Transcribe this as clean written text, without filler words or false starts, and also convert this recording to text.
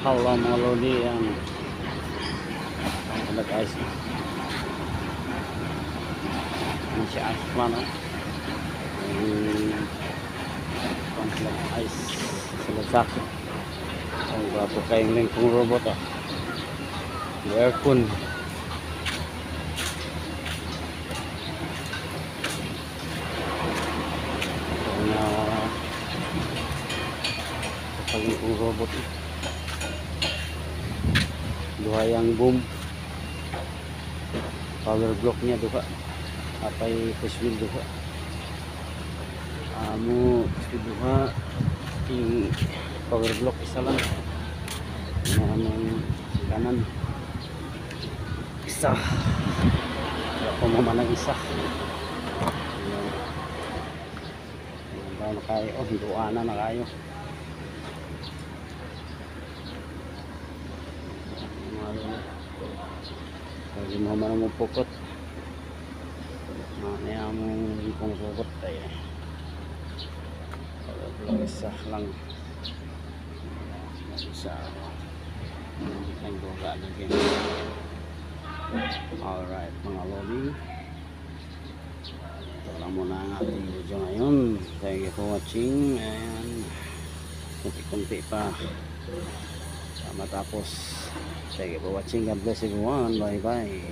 Halo mga lodi, yan ang guys, yan si Iceman, ang ice sa lagsak. Ang grapo kayong lingkong robot, aircon. Ang lingkong robot, duha yang boom power block niya duha, apay push wheel duha, amo duha yung power block isa lang, yung kanan isa, ako mamanang isa. Ayan na kayo, duana na kayo. Pwede mo man mo pukot. Mamaya mong kung pukot tayo. Isa lang. Isa. Ang duga lagi. Alright mga lodi. Ito lang muna ang ating video ngayon. Thank you for watching. And kunti-kunti pa matapos. Thank you for watching. God bless everyone. Bye bye.